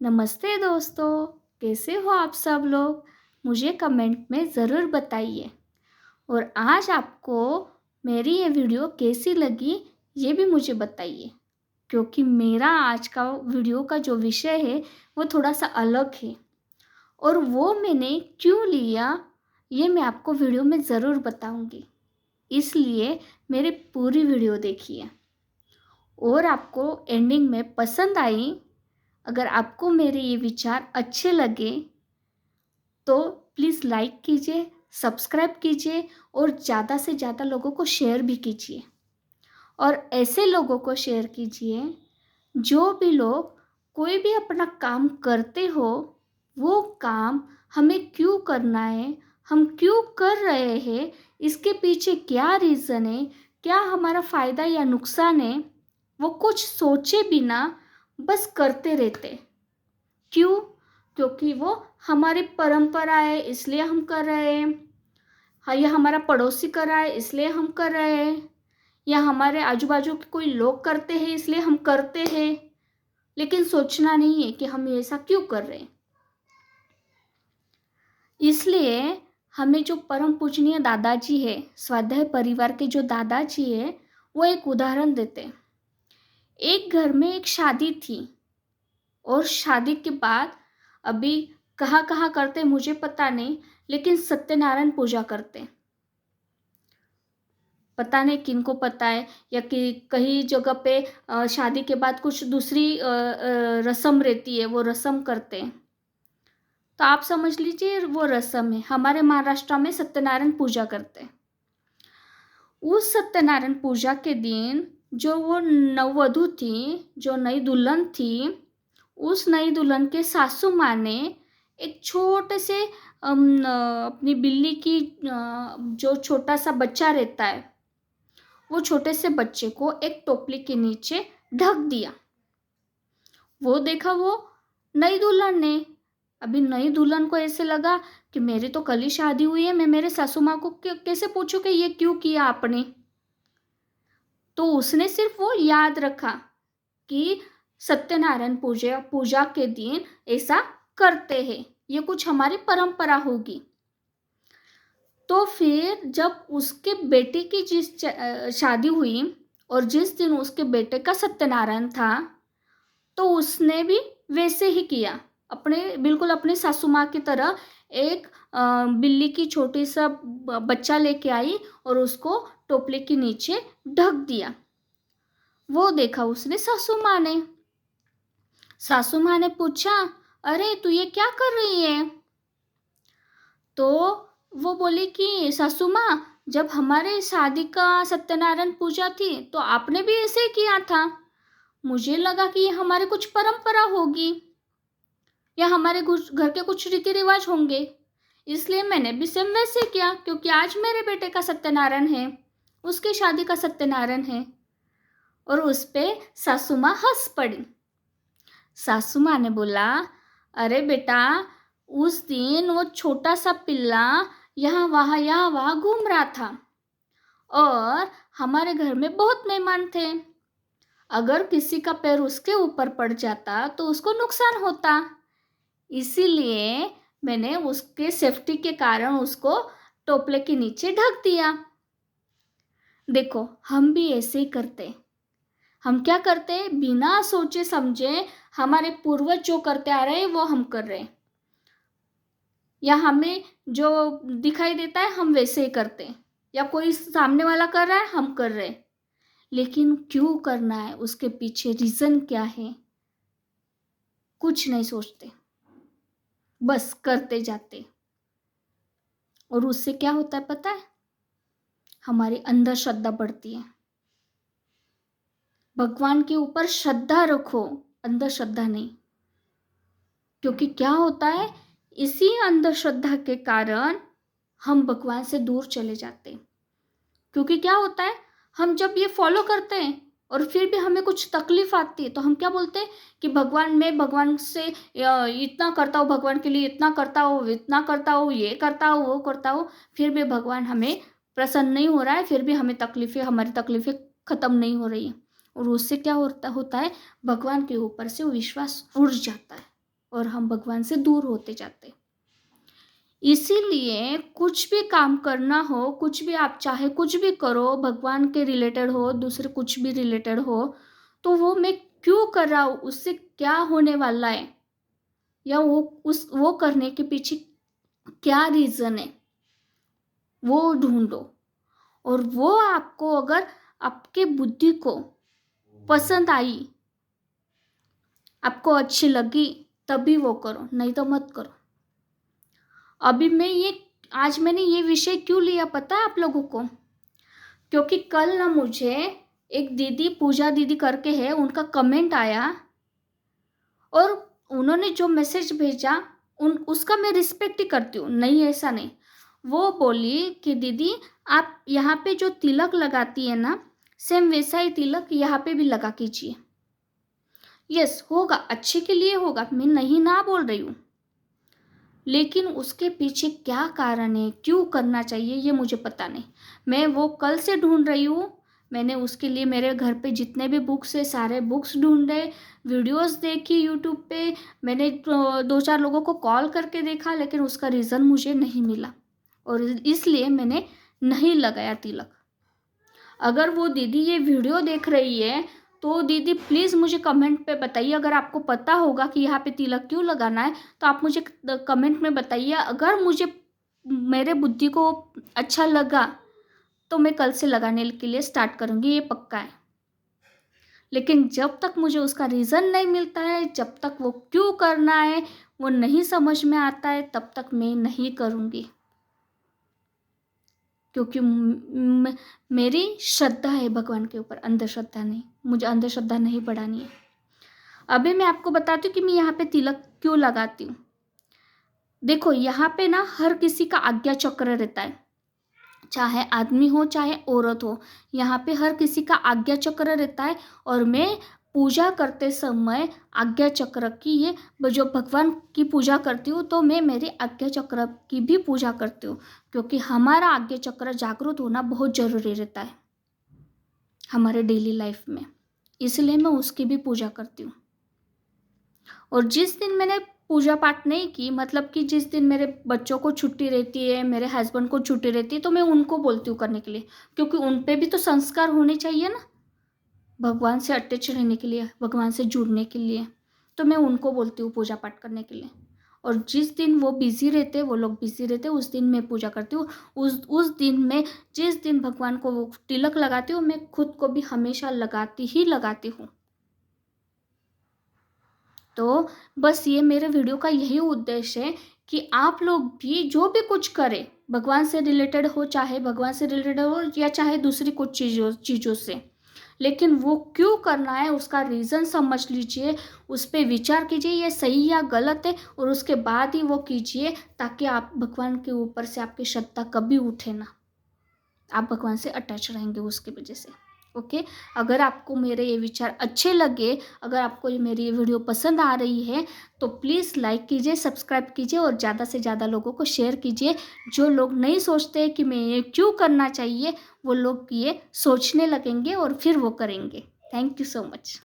नमस्ते दोस्तों, कैसे हो आप सब लोग? मुझे कमेंट में ज़रूर बताइए। और आज आपको मेरी ये वीडियो कैसी लगी ये भी मुझे बताइए, क्योंकि मेरा आज का वीडियो का जो विषय है वो थोड़ा सा अलग है और वो मैंने क्यों लिया ये मैं आपको वीडियो में ज़रूर बताऊंगी। इसलिए मेरी पूरी वीडियो देखिए और आपको एंडिंग में पसंद आई, अगर आपको मेरे ये विचार अच्छे लगे तो प्लीज़ लाइक कीजिए, सब्सक्राइब कीजिए और ज़्यादा से ज़्यादा लोगों को शेयर भी कीजिए। और ऐसे लोगों को शेयर कीजिए जो भी लोग कोई भी अपना काम करते हो, वो काम हमें क्यों करना है, हम क्यों कर रहे हैं, इसके पीछे क्या रीज़न है, क्या हमारा फ़ायदा या नुकसान है, वो कुछ सोचे बिना बस करते रहते। क्यों? क्योंकि वो हमारी परंपरा है इसलिए हम कर रहे हैं, हाँ, या हमारा पड़ोसी कर रहा है इसलिए हम कर रहे हैं, या हमारे आजू बाजू के कोई लोग करते हैं इसलिए हम करते हैं, लेकिन सोचना नहीं है कि हम ऐसा क्यों कर रहे हैं। इसलिए हमें जो परम पूजनीय दादाजी है, स्वाध्याय परिवार के जो दादाजी है, वो एक उदाहरण देते हैं। एक घर में एक शादी थी और शादी के बाद अभी कहाँ कहाँ करते मुझे पता नहीं, लेकिन सत्यनारायण पूजा करते। पता नहीं किनको पता है, या कि कई जगह पे शादी के बाद कुछ दूसरी रस्म रहती है, वो रस्म करते हैं। तो आप समझ लीजिए वो रस्म है। हमारे महाराष्ट्र में सत्यनारायण पूजा करते हैं। उस सत्यनारायण पूजा के दिन जो वो नववधू थी, जो नई दुल्हन थी, उस नई दुल्हन के सासू माँ ने एक छोटे से अपनी बिल्ली की जो छोटा सा बच्चा रहता है, वो छोटे से बच्चे को एक टोपली के नीचे ढक दिया। वो देखा वो नई दुल्हन ने। अभी नई दुल्हन को ऐसे लगा कि मेरी तो कल ही शादी हुई है, मैं मेरे सासू माँ को कैसे पूछूं कि ये क्यों किया आपने। तो उसने सिर्फ वो याद रखा कि सत्यनारायण पूजा के दिन ऐसा करते हैं, ये कुछ हमारी परंपरा होगी। तो फिर जब उसके बेटे की शादी हुई और जिस दिन उसके बेटे का सत्यनारायण था, तो उसने भी वैसे ही किया। बिल्कुल अपनी सासू माँ की तरह एक बिल्ली की छोटी सा बच्चा लेके आई और उसको टोपले के नीचे ढक दिया। वो देखा उसने सासू माँ ने पूछा, अरे तू ये क्या कर रही है? तो वो बोली कि सासू माँ, जब हमारे शादी का सत्यनारायण पूजा थी तो आपने भी ऐसे ही किया था। मुझे लगा कि ये हमारे कुछ परंपरा होगी या हमारे घर के कुछ रीति रिवाज होंगे, इसलिए मैंने भी सेम वैसे किया, क्योंकि आज मेरे बेटे का सत्यनारायण है, उसकी शादी का सत्यनारायण है। और उस पे सासू माँ हंस पड़ी। सासू माँ ने बोला, अरे बेटा, उस दिन वो छोटा सा पिल्ला यहाँ वहाँ घूम रहा था और हमारे घर में बहुत मेहमान थे। अगर किसी का पैर उसके ऊपर पड़ जाता तो उसको नुकसान होता, इसीलिए मैंने उसके सेफ्टी के कारण उसको टोपले के नीचे ढक दिया। देखो, हम भी ऐसे ही करते। हम क्या करते, बिना सोचे समझे हमारे पूर्वज जो करते आ रहे हैं वो हम कर रहे हैं, या हमें जो दिखाई देता है हम वैसे ही करते हैं, या कोई सामने वाला कर रहा है हम कर रहे हैं। लेकिन क्यों करना है, उसके पीछे रीज़न क्या है, कुछ नहीं सोचते, बस करते जाते। और उससे क्या होता है पता है? हमारी अंदर श्रद्धा बढ़ती है। भगवान के ऊपर श्रद्धा रखो, अंदर श्रद्धा नहीं। क्योंकि क्या होता है, इसी अंधश्रद्धा के कारण हम भगवान से दूर चले जाते हैं। क्योंकि क्या होता है, हम जब ये फॉलो करते हैं और फिर भी हमें कुछ तकलीफ आती है तो हम क्या बोलते हैं कि मैं भगवान से इतना करता हूँ, भगवान के लिए इतना करता हूँ, इतना करता हूँ, ये करता हूँ, वो करता हूँ, फिर भी भगवान हमें प्रसन्न नहीं हो रहा है, फिर भी हमारी तकलीफ़ें ख़त्म नहीं हो रही है। और उससे क्या होता है, भगवान के ऊपर से विश्वास उड़ जाता है। और हम भगवान से दूर होते जाते। इसीलिए कुछ भी काम करना हो, कुछ भी आप चाहे कुछ भी करो, भगवान के रिलेटेड हो, दूसरे कुछ भी रिलेटेड हो, तो वो मैं क्यों कर रहा हूँ, उससे क्या होने वाला है, या वो करने के पीछे क्या रीज़न है, वो ढूँढो। और वो आपको अगर आपके बुद्धि को पसंद आई, आपको अच्छी लगी, तभी वो करो, नहीं तो मत करो। अभी आज मैंने ये विषय क्यों लिया पता है आप लोगों को? क्योंकि कल ना मुझे एक दीदी, पूजा दीदी करके है, उनका कमेंट आया और उन्होंने जो मैसेज भेजा उसका मैं रिस्पेक्ट ही करती हूँ, नहीं ऐसा नहीं। वो बोली कि दीदी आप यहाँ पे जो तिलक लगाती है ना, सेम वैसा ही तिलक यहाँ पे भी लगा कीजिए। यस, होगा, अच्छे के लिए होगा, मैं नहीं ना बोल रही हूँ, लेकिन उसके पीछे क्या कारण है, क्यों करना चाहिए, ये मुझे पता नहीं। मैं वो कल से ढूंढ रही हूँ। मैंने उसके लिए मेरे घर पे जितने भी बुक्स है सारे बुक्स ढूंढे, वीडियोस देखी यूट्यूब पे, मैंने 2-4 लोगों को कॉल करके देखा, लेकिन उसका रीज़न मुझे नहीं मिला और इसलिए मैंने नहीं लगाया तिलक। अगर वो दीदी ये वीडियो देख रही है तो दीदी प्लीज़ मुझे कमेंट पे बताइए। अगर आपको पता होगा कि यहाँ पे तिलक क्यों लगाना है तो आप मुझे कमेंट में बताइए। अगर मुझे मेरे बुद्धि को अच्छा लगा तो मैं कल से लगाने के लिए स्टार्ट करूँगी, ये पक्का है। लेकिन जब तक मुझे उसका रीज़न नहीं मिलता है, जब तक वो क्यों करना है वो नहीं समझ में आता है, तब तक मैं नहीं करूँगी। क्योंकि मेरी श्रद्धा है भगवान के ऊपर, अंधश्रद्धा नहीं। मुझे अंधश्रद्धा नहीं बढ़ानी है। अभी मैं आपको बताती हूँ कि मैं यहाँ पे तिलक क्यों लगाती हूँ। देखो, यहाँ पे ना हर किसी का आज्ञा चक्र रहता है, चाहे आदमी हो चाहे औरत हो, यहाँ पे हर किसी का आज्ञा चक्र रहता है। और मैं पूजा करते समय आज्ञा चक्र की ये जो भगवान की पूजा करती हूँ तो मैं मेरे आज्ञा चक्र की भी पूजा करती हूँ, क्योंकि हमारा आज्ञा चक्र जागृत होना बहुत ज़रूरी रहता है हमारे डेली लाइफ में, इसलिए मैं उसकी भी पूजा करती हूँ। और जिस दिन मैंने पूजा पाठ नहीं की, मतलब कि जिस दिन मेरे बच्चों को छुट्टी रहती है, मेरे हस्बैंड को छुट्टी रहती है, तो मैं उनको बोलती हूँ करने के लिए, क्योंकि उन पे भी तो संस्कार होने चाहिए ना, भगवान से अटैच रहने के लिए, भगवान से जुड़ने के लिए। तो मैं उनको बोलती हूँ पूजा पाठ करने के लिए। और जिस दिन वो बिज़ी रहते, वो लोग बिज़ी रहते, उस दिन मैं पूजा करती हूँ। उस दिन मैं जिस दिन भगवान को वो तिलक लगाती हूँ, मैं खुद को भी हमेशा लगाती हूँ। तो बस ये मेरे वीडियो का यही उद्देश्य है कि आप लोग भी जो भी कुछ करें, भगवान से रिलेटेड हो, चाहे भगवान से रिलेटेड हो या चाहे दूसरी कुछ चीज़ों से, लेकिन वो क्यों करना है उसका रीज़न समझ लीजिए, उस पर विचार कीजिए ये सही या गलत है, और उसके बाद ही वो कीजिए, ताकि आप भगवान के ऊपर से आपकी श्रद्धा कभी उठे ना, आप भगवान से अटैच रहेंगे उसकी वजह से। ओके, अगर आपको मेरे ये विचार अच्छे लगे, अगर आपको ये मेरी ये वीडियो पसंद आ रही है, तो प्लीज़ लाइक कीजिए, सब्सक्राइब कीजिए और ज़्यादा से ज़्यादा लोगों को शेयर कीजिए। जो लोग नहीं सोचते कि मैं ये क्यों करना चाहिए, वो लोग ये सोचने लगेंगे और फिर वो करेंगे। Thank you so much.